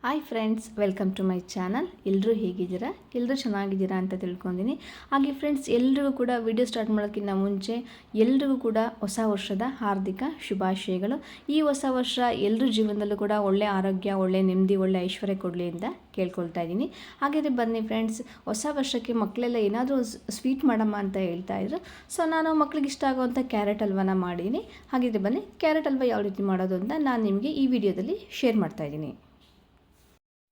Hi friends, welcome to my channel. ಎಲ್ಲರೂ ಹೇಗಿದ್ದೀರಾ? ಎಲ್ಲರೂ ಚೆನ್ನಾಗಿದ್ದೀರಾ ಅಂತ ತಿಳ್ಕೊಂಡಿನಿ. ಹಾಗೆ ಫ್ರೆಂಡ್ಸ್, ಎಲ್ರಿಗೂ ಕೂಡ ವಿಡಿಯೋ ಸ್ಟಾರ್ಟ್ ಮಾಡೋಕ್ಕಿಂತ ಮುಂಚೆ ಎಲ್ರಿಗೂ ಕೂಡ ಹೊಸ ವರ್ಷದ ಹಾರ್ದಿಕ ಶುಭಾಶಯಗಳು. ಈ ಹೊಸ ವರ್ಷ ಎಲ್ಲರ ಜೀವನದಲ್ಲೂ ಕೂಡ ಒಳ್ಳೆ ಆರೋಗ್ಯ, ಒಳ್ಳೆ ನೆಮ್ಮದಿ, ಒಳ್ಳೆ ಐಶ್ವರ್ಯ ಕೊಡಲಿ ಅಂತ ಕೇಳ್ಕೊಳ್ತಾ ಇದ್ದೀನಿ. ಹಾಗಾದರೆ ಬನ್ನಿ ಫ್ರೆಂಡ್ಸ್, ಹೊಸ ವರ್ಷಕ್ಕೆ ಮಕ್ಕಳೆಲ್ಲ ಏನಾದರೂ ಸ್ವೀಟ್ ಮಾಡಮ್ಮ ಅಂತ ಹೇಳ್ತಾ ಇದ್ರು. ಸೊ ನಾನು ಮಕ್ಕಳಿಗೆ ಇಷ್ಟ ಆಗುವಂಥ ಕ್ಯಾರೆಟ್ ಹಲ್ವಾನ ಮಾಡಿದ್ದೀನಿ. ಹಾಗಿದ್ರೆ ಬನ್ನಿ, ಕ್ಯಾರೆಟ್ ಹಲ್ವಾ ಯಾವ ರೀತಿ ಮಾಡೋದು ಅಂತ ನಾನು ನಿಮಗೆ ಈ ವಿಡಿಯೋದಲ್ಲಿ ಶೇರ್ ಮಾಡ್ತಾ ಇದ್ದೀನಿ.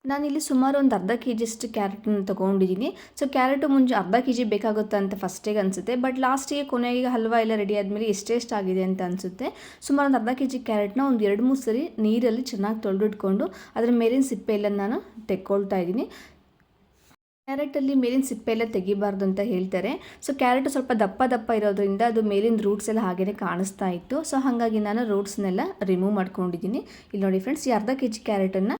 ನಾನಿಲ್ಲಿ ಸುಮಾರು ಒಂದು ಅರ್ಧ ಕೆ ಜಿಯಷ್ಟು ಕ್ಯಾರೆಟನ್ನು ತೊಗೊಂಡಿದ್ದೀನಿ. ಸೊ ಕ್ಯಾರೆಟು ಮುಂಚೆ ಅರ್ಧ ಕೆ ಜಿ ಬೇಕಾಗುತ್ತೆ ಅಂತ ಫಸ್ಟಿಗೆ ಅನಿಸುತ್ತೆ, ಬಟ್ ಲಾಸ್ಟಿಗೆ ಕೊನೆಗೆ ಹಲ್ವಾ ಎಲ್ಲ ರೆಡಿ ಆದಮೇಲೆ ಎಷ್ಟೆಷ್ಟಾಗಿದೆ ಅಂತ ಅನಿಸುತ್ತೆ. ಸುಮಾರು ಒಂದು ಅರ್ಧ ಕೆ ಜಿ ಕ್ಯಾರೆಟ್ನ ಒಂದು 2-3 ಸರಿ ನೀರಲ್ಲಿ ಚೆನ್ನಾಗಿ ತೊಳೆದಿಟ್ಕೊಂಡು ಅದರ ಮೇಲಿನ ಸಿಪ್ಪೆ ಎಲ್ಲ ನಾನು ತೆಕ್ಕೊಳ್ತಾ ಇದ್ದೀನಿ. ಕ್ಯಾರೆಟಲ್ಲಿ ಮೇಲಿನ ಸಿಪ್ಪೆ ಎಲ್ಲ ತೆಗಿಬಾರ್ದು ಅಂತ ಹೇಳ್ತಾರೆ. ಸೊ ಕ್ಯಾರೆಟು ಸ್ವಲ್ಪ ದಪ್ಪ ಇರೋದ್ರಿಂದ ಅದು ಮೇಲಿನ ರೂಟ್ಸ್ ಎಲ್ಲ ಹಾಗೇ ಕಾಣಿಸ್ತಾ ಇತ್ತು. ಸೊ ಹಾಗಾಗಿ ನಾನು ರೂಟ್ಸ್ನೆಲ್ಲ ರಿಮೂವ್ ಮಾಡ್ಕೊಂಡಿದ್ದೀನಿ. ಇಲ್ಲಿ ನೋಡಿ ಫ್ರೆಂಡ್ಸ್, ಈ ಅರ್ಧ ಕೆ ಜಿ ಕ್ಯಾರೆಟನ್ನು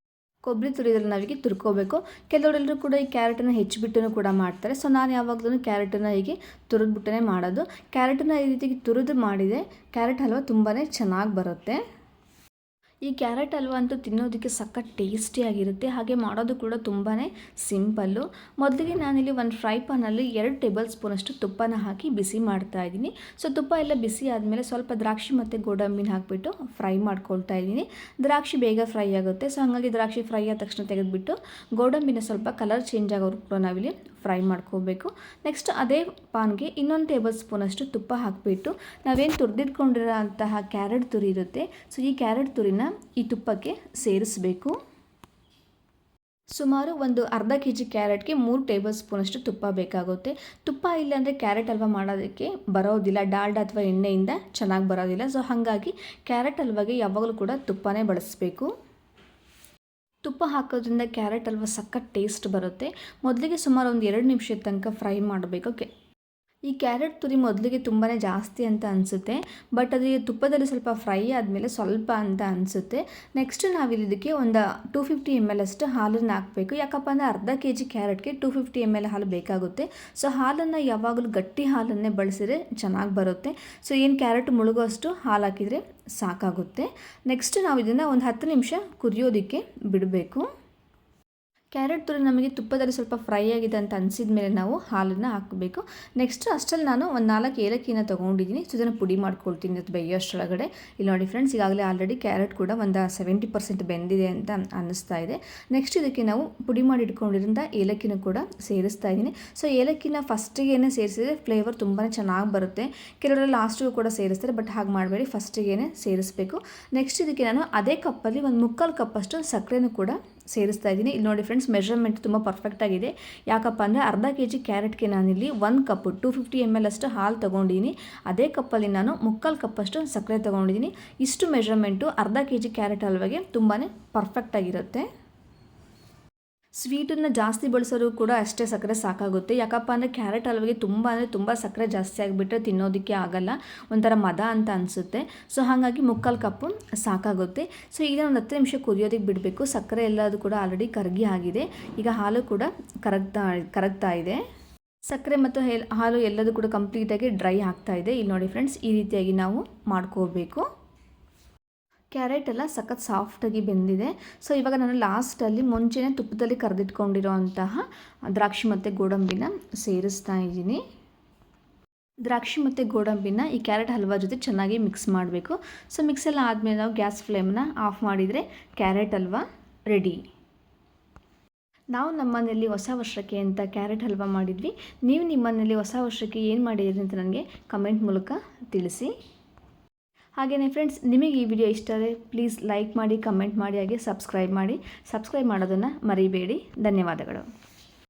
ಕೊಬ್ಬರಿ ತುರಿದಲ್ಲಿ ನಾವೀಗ ತುರ್ಕೋಬೇಕು. ಕೆಲವರೆಲ್ಲರೂ ಕೂಡ ಈ ಕ್ಯಾರೆಟನ್ನು ಹೆಚ್ಚಿಬಿಟ್ಟು ಕೂಡ ಮಾಡ್ತಾರೆ. ಸೊ ನಾನು ಯಾವಾಗಲೂ ಕ್ಯಾರೆಟನ್ನು ಹೀಗೆ ತುರಿದ್ಬಿಟ್ಟೇ ಮಾಡೋದು. ಕ್ಯಾರೆಟನ್ನು ಈ ರೀತಿ ತುರಿದು ಮಾಡಿದೆ ಕ್ಯಾರೆಟ್ ಹಲ್ವಾ ತುಂಬಾ ಚೆನ್ನಾಗಿ ಬರುತ್ತೆ. ಈ ಕ್ಯಾರೆಟ್ ಹಲ್ವಾ ಅಂತೂ ತಿನ್ನೋದಕ್ಕೆ ಸಖತ್ ಟೇಸ್ಟಿಯಾಗಿರುತ್ತೆ. ಹಾಗೆ ಮಾಡೋದು ಕೂಡ ತುಂಬಾ ಸಿಂಪಲ್ಲು. ಮೊದಲಿಗೆ ನಾನಿಲ್ಲಿ ಒಂದು ಫ್ರೈ ಪ್ಯಾನಲ್ಲಿ 2 ಟೇಬಲ್ ಸ್ಪೂನಷ್ಟು ತುಪ್ಪನ ಹಾಕಿ ಬಿಸಿ ಮಾಡ್ತಾ ಇದ್ದೀನಿ. ಸೊ ತುಪ್ಪ ಎಲ್ಲ ಬಿಸಿ ಆದಮೇಲೆ ಸ್ವಲ್ಪ ದ್ರಾಕ್ಷಿ ಮತ್ತು ಗೋಡಂಬಿನ ಹಾಕಿಬಿಟ್ಟು ಫ್ರೈ ಮಾಡ್ಕೊಳ್ತಾ ಇದ್ದೀನಿ. ದ್ರಾಕ್ಷಿ ಬೇಗ ಫ್ರೈ ಆಗುತ್ತೆ. ಸೊ ಹಾಗಾಗಿ ದ್ರಾಕ್ಷಿ ಫ್ರೈ ಆದ ತಕ್ಷಣ ತೆಗೆದುಬಿಟ್ಟು ಗೋಡಂಬಿನ ಸ್ವಲ್ಪ ಕಲರ್ ಚೇಂಜ್ ಆಗೋರು ಕೂಡ ನಾವಿಲ್ಲಿ ಫ್ರೈ ಮಾಡ್ಕೋಬೇಕು. ನೆಕ್ಸ್ಟ್ ಅದೇ ಪಾನ್ಗೆ ಇನ್ನೊಂದು ಟೇಬಲ್ ಸ್ಪೂನಷ್ಟು ತುಪ್ಪ ಹಾಕಿಬಿಟ್ಟು ನಾವೇನು ತುರಿದಿಟ್ಕೊಂಡಿರೋ ಅಂತಹ ಕ್ಯಾರೆಟ್ ತುರಿ ಇರುತ್ತೆ, ಸೊ ಈ ಕ್ಯಾರೆಟ್ ತುರಿನ ಈ ತುಪ್ಪಕ್ಕೆ ಸೇರಿಸಬೇಕು. ಸುಮಾರು ಒಂದು ಅರ್ಧ ಕೆ ಜಿ ಕ್ಯಾರೆಟ್ಗೆ 3 ಟೇಬಲ್ ಸ್ಪೂನಷ್ಟು ತುಪ್ಪ ಬೇಕಾಗುತ್ತೆ. ತುಪ್ಪ ಇಲ್ಲಾಂದರೆ ಕ್ಯಾರೆಟ್ ಹಲ್ವಾ ಮಾಡೋದಕ್ಕೆ ಬರೋದಿಲ್ಲ, ಡಾಲ್ಡಾ ಅಥವಾ ಎಣ್ಣೆಯಿಂದ ಚೆನ್ನಾಗಿ ಬರೋದಿಲ್ಲ. ಸೊ ಹಾಗಾಗಿ ಕ್ಯಾರೆಟ್ ಹಲ್ವಾಗೆ ಯಾವಾಗಲೂ ಕೂಡ ತುಪ್ಪನೇ ಬಳಸಬೇಕು. ತುಪ್ಪ ಹಾಕೋದ್ರಿಂದ ಕ್ಯಾರೆಟ್ ಹಲ್ವಾ ಸಖತ್ ಟೇಸ್ಟ್ ಬರುತ್ತೆ. ಮೊದಲಿಗೆ ಸುಮಾರು ಒಂದು 2 ನಿಮಿಷದ ತನಕ ಫ್ರೈ ಮಾಡಬೇಕು. ಈ ಕ್ಯಾರೆಟ್ ತುರಿ ಮೊದಲಿಗೆ ತುಂಬಾ ಜಾಸ್ತಿ ಅಂತ ಅನಿಸುತ್ತೆ, ಬಟ್ ಅದು ತುಪ್ಪದಲ್ಲಿ ಸ್ವಲ್ಪ ಫ್ರೈ ಆದಮೇಲೆ ಸ್ವಲ್ಪ ಅಂತ ಅನಿಸುತ್ತೆ. ನೆಕ್ಸ್ಟ್ ನಾವಿಲ್ಲಿ ಇದಕ್ಕೆ ಒಂದು 250 ml ಅಷ್ಟು ಹಾಲನ್ನು ಹಾಕಬೇಕು. ಯಾಕಪ್ಪ ಅಂದರೆ ಅರ್ಧ ಕೆ ಜಿ ಕ್ಯಾರೆಟ್ಗೆ 250 ml ಹಾಲು ಬೇಕಾಗುತ್ತೆ. ಸೊ ಹಾಲನ್ನು ಯಾವಾಗಲೂ ಗಟ್ಟಿ ಹಾಲನ್ನೇ ಬಳಸಿದ್ರೆ ಚೆನ್ನಾಗಿ ಬರುತ್ತೆ. ಸೊ ಏನು ಕ್ಯಾರೆಟ್ ಮುಳುಗೋಷ್ಟು ಹಾಲು ಹಾಕಿದರೆ ಸಾಕಾಗುತ್ತೆ. ನೆಕ್ಸ್ಟ್ ನಾವು ಇದನ್ನು ಒಂದು 10 ನಿಮಿಷ ಕುದಿಯೋದಕ್ಕೆ ಬಿಡಬೇಕು. ಕ್ಯಾರೆಟ್ ತುರಿ ನಮಗೆ ತುಪ್ಪದಲ್ಲಿ ಸ್ವಲ್ಪ ಫ್ರೈ ಆಗಿದೆ ಅಂತ ಅನಿಸಿದ ಮೇಲೆ ನಾವು ಹಾಲನ್ನು ಹಾಕಬೇಕು. ನೆಕ್ಸ್ಟ್ ಅಷ್ಟರಲ್ಲಿ ನಾನು ಒಂದು 4 ಏಲಕ್ಕಿನ ತೊಗೊಂಡಿದ್ದೀನಿ. ಸೊ ಇದನ್ನು ಪುಡಿ ಮಾಡ್ಕೊಳ್ತೀನಿ ಅದು ಬೇಯೋಷ್ಟರೊಳಗಡೆ. ಇಲ್ಲಿ ನೋಡಿ ಫ್ರೆಂಡ್ಸ್, ಈಗಾಗಲೇ ಆಲ್ರೆಡಿ ಕ್ಯಾರೆಟ್ ಕೂಡ ಒಂದು 70% ಬೆಂದಿದೆ ಅಂತ ಅನ್ನಿಸ್ತಾ ಇದೆ. ನೆಕ್ಸ್ಟ್ ಇದಕ್ಕೆ ನಾವು ಪುಡಿ ಮಾಡಿ ಇಟ್ಕೊಂಡಿರೋಂಥ ಏಲಕ್ಕಿನ ಕೂಡ ಸೇರಿಸ್ತಾ ಇದ್ದೀನಿ. ಸೊ ಏಲಕ್ಕಿನ ಫಸ್ಟಿಗೆ ಸೇರಿಸಿದ್ರೆ ಫ್ಲೇವರ್ ತುಂಬಾ ಚೆನ್ನಾಗಿ ಬರುತ್ತೆ. ಕೆಲವರೆಲ್ಲ ಲಾಸ್ಟಿಗೂ ಕೂಡ ಸೇರಿಸ್ತಾರೆ, ಬಟ್ ಹಾಗೆ ಮಾಡಬೇಡಿ, ಫಸ್ಟಿಗೆ ಸೇರಿಸಬೇಕು. ನೆಕ್ಸ್ಟ್ ಇದಕ್ಕೆ ನಾನು ಅದೇ ಕಪ್ಪಲ್ಲಿ ಒಂದು 3/4 ಕಪ್ಪಷ್ಟು ಸಕ್ಕರೆನೂ ಕೂಡ ಸೇರಿಸ್ತಾ ಇದ್ದೀನಿ. ಇಲ್ಲಿ ನೋಡಿ ಫ್ರೆಂಡ್ಸ್, ಮೆಜರ್ಮೆಂಟ್ ತುಂಬ ಪರ್ಫೆಕ್ಟಾಗಿದೆ. ಯಾಕಪ್ಪ ಅಂದರೆ ಅರ್ಧ ಕೆ ಜಿ ಕ್ಯಾರೆಟ್ಗೆ ನಾನಿಲ್ಲಿ 1 ಕಪ್ಪು 250 ml ಅಷ್ಟು ಹಾಲು ತೊಗೊಂಡಿದ್ದೀನಿ. ಅದೇ ಕಪ್ಪಲ್ಲಿ ನಾನು 3/4 ಕಪ್ಪಷ್ಟು ಸಕ್ಕರೆ ತೊಗೊಂಡಿದ್ದೀನಿ. ಇಷ್ಟು ಮೆಜರ್ಮೆಂಟು ಅರ್ಧ ಕೆ ಜಿ ಕ್ಯಾರೆಟ್ ಹಲ್ವಾಗೆ ತುಂಬಾ ಪರ್ಫೆಕ್ಟಾಗಿರುತ್ತೆ. ಸ್ವೀಟನ್ನು ಜಾಸ್ತಿ ಬಳಸೋರು ಕೂಡ ಅಷ್ಟೇ ಸಕ್ಕರೆ ಸಾಕಾಗುತ್ತೆ. ಯಾಕಪ್ಪ ಅಂದರೆ ಕ್ಯಾರೆಟ್ ಹಲ್ವಾಗೆ ತುಂಬ ಸಕ್ಕರೆ ಜಾಸ್ತಿ ಆಗಿಬಿಟ್ರೆ ತಿನ್ನೋದಕ್ಕೆ ಆಗಲ್ಲ, ಒಂಥರ ಮದ ಅಂತ ಅನಿಸುತ್ತೆ. ಸೊ ಹಾಗಾಗಿ 3/4 ಕಪ್ಪು ಸಾಕಾಗುತ್ತೆ. ಸೊ ಈಗ ಒಂದು 10 ನಿಮಿಷ ಕುದಿಯೋದಕ್ಕೆ ಬಿಡಬೇಕು. ಸಕ್ಕರೆ ಎಲ್ಲದು ಕೂಡ ಆಲ್ರೆಡಿ ಕರಗಿ ಆಗಿದೆ. ಈಗ ಹಾಲು ಕೂಡ ಕರಗ್ತಾ ಇದೆ. ಸಕ್ಕರೆ ಮತ್ತು ಹಾಲು ಎಲ್ಲದೂ ಕೂಡ ಕಂಪ್ಲೀಟಾಗಿ ಡ್ರೈ ಆಗ್ತಾ ಇದೆ. ಇಲ್ಲಿ ನೋಡಿ ಫ್ರೆಂಡ್ಸ್, ಈ ರೀತಿಯಾಗಿ ನಾವು ಮಾಡ್ಕೋಬೇಕು. ಕ್ಯಾರೆಟ್ ಎಲ್ಲ ಸಖತ್ ಸಾಫ್ಟಾಗಿ ಬೆಂದಿದೆ. ಸೊ ಇವಾಗ ನಾನು ಲಾಸ್ಟಲ್ಲಿ ಮುಂಚೆನೇ ತುಪ್ಪದಲ್ಲಿ ಕರೆದಿಟ್ಕೊಂಡಿರೋ ಅಂತಹ ದ್ರಾಕ್ಷಿ ಮತ್ತು ಗೋಡಂಬಿನ ಸೇರಿಸ್ತಾ ಇದ್ದೀನಿ. ದ್ರಾಕ್ಷಿ ಮತ್ತು ಗೋಡಂಬಿನ ಈ ಕ್ಯಾರೆಟ್ ಹಲ್ವಾ ಜೊತೆ ಚೆನ್ನಾಗಿ ಮಿಕ್ಸ್ ಮಾಡಬೇಕು. ಸೊ ಮಿಕ್ಸ್ ಎಲ್ಲ ಆದಮೇಲೆ ನಾವು ಗ್ಯಾಸ್ ಫ್ಲೇಮ್ನ ಆಫ್ ಮಾಡಿದರೆ ಕ್ಯಾರೆಟ್ ಹಲ್ವಾ ರೆಡಿ. ನಾವು ನಮ್ಮ ಮನೆಯಲ್ಲಿ ಹೊಸ ವರ್ಷಕ್ಕೆ ಅಂತ ಕ್ಯಾರೆಟ್ ಹಲ್ವಾ ಮಾಡಿದ್ವಿ. ನೀವು ನಿಮ್ಮ ಮನೆಯಲ್ಲಿ ಹೊಸ ವರ್ಷಕ್ಕೆ ಏನು ಮಾಡಿದ್ರಿ ಅಂತ ನನಗೆ ಕಮೆಂಟ್ ಮೂಲಕ ತಿಳಿಸಿ. ಹಾಗೆಯೇ ಫ್ರೆಂಡ್ಸ್, ನಿಮಗೆ ಈ ವಿಡಿಯೋ ಇಷ್ಟ ಆದರೆ ಪ್ಲೀಸ್ ಲೈಕ್ ಮಾಡಿ, ಕಮೆಂಟ್ ಮಾಡಿ, ಹಾಗೆ ಸಬ್ಸ್ಕ್ರೈಬ್ ಮಾಡೋದನ್ನು ಮರಿಬೇಡಿ. ಧನ್ಯವಾದಗಳು.